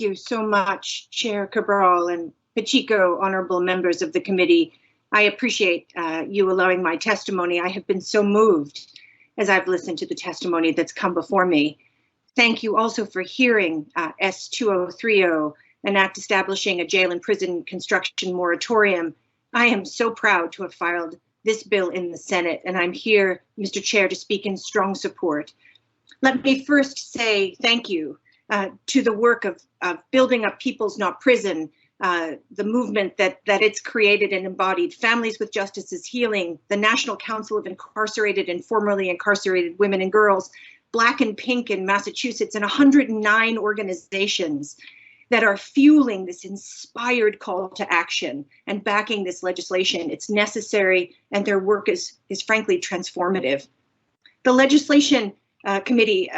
you so much, Chair Cabral and Pacheco, honorable members of the committee. I appreciate you allowing my testimony. I have been so moved as I've listened to the testimony that's come before me. Thank you also for hearing S.2030, an act establishing a jail and prison construction moratorium. I am so proud to have filed this bill in the Senate, and I'm here, Mr. Chair, to speak in strong support. Let me first say thank you to the work of building up People's Not Prison, the movement that it's created and embodied, Families with Justice is Healing, the National Council of Incarcerated and Formerly Incarcerated Women and Girls, Black and Pink in Massachusetts, and 109 organizations that are fueling this inspired call to action and backing this legislation. It's necessary, and their work is frankly transformative. The Legislation Committee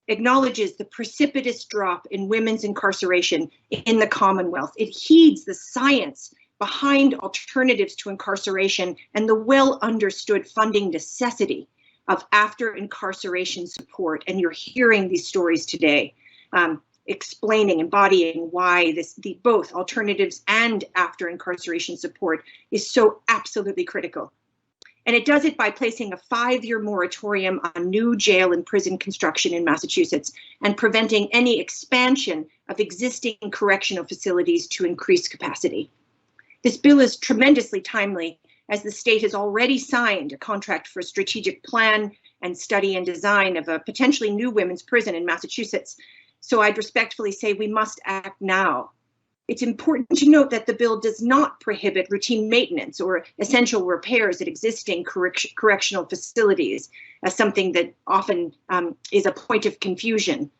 acknowledges the precipitous drop in women's incarceration in the Commonwealth. It heeds the science behind alternatives to incarceration and the well understood funding necessity of after incarceration support. And you're hearing these stories today, explaining, embodying why both alternatives and after incarceration support is so absolutely critical. And it does it by placing a 5-year moratorium on new jail and prison construction in Massachusetts and preventing any expansion of existing correctional facilities to increase capacity. This bill is tremendously timely, as the state has already signed a contract for a strategic plan and study and design of a potentially new women's prison in Massachusetts. So I'd respectfully say we must act now. It's important to note that the bill does not prohibit routine maintenance or essential repairs at existing correctional facilities, as something that often is a point of confusion.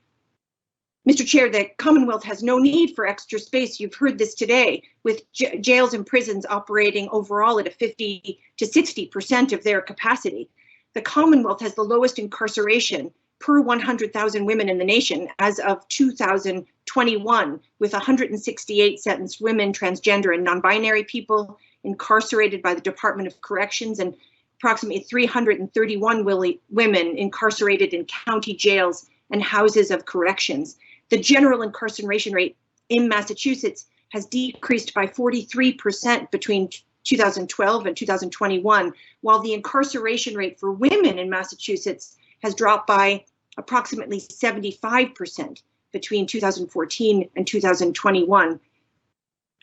Mr. Chair, the Commonwealth has no need for extra space. You've heard this today, with jails and prisons operating overall at a 50 to 60% of their capacity. The Commonwealth has the lowest incarceration per 100,000 women in the nation as of 2021, with 168 sentenced women, transgender and non-binary people incarcerated by the Department of Corrections, and approximately 331 women incarcerated in county jails and houses of corrections. The general incarceration rate in Massachusetts has decreased by 43% between 2012 and 2021, while the incarceration rate for women in Massachusetts has dropped by approximately 75% between 2014 and 2021.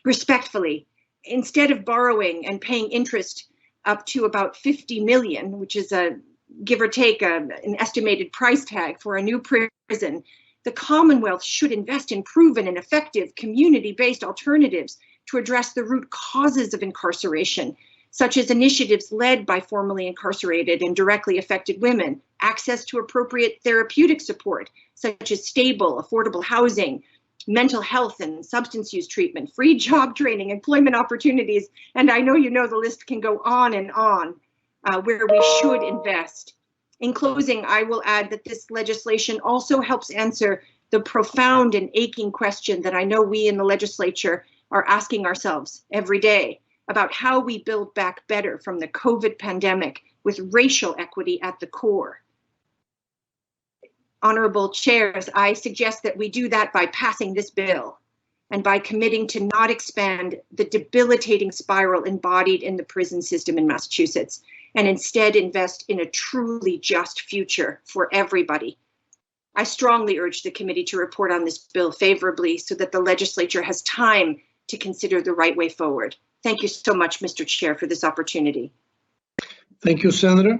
Respectfully, instead of borrowing and paying interest up to about 50 million, which is a give or take an estimated price tag for a new prison, the Commonwealth should invest in proven and effective community-based alternatives to address the root causes of incarceration, such as initiatives led by formerly incarcerated and directly affected women, access to appropriate therapeutic support, such as stable, affordable housing, mental health and substance use treatment, free job training, employment opportunities, and I know you know the list can go on and on, where we should invest. In closing, I will add that this legislation also helps answer the profound and aching question that I know we in the legislature are asking ourselves every day about how we build back better from the COVID pandemic with racial equity at the core. Honorable chairs, I suggest that we do that by passing this bill and by committing to not expand the debilitating spiral embodied in the prison system in Massachusetts, and instead invest in a truly just future for everybody. I strongly urge the committee to report on this bill favorably so that the legislature has time to consider the right way forward. Thank you so much, Mr. Chair, for this opportunity. Thank you, Senator.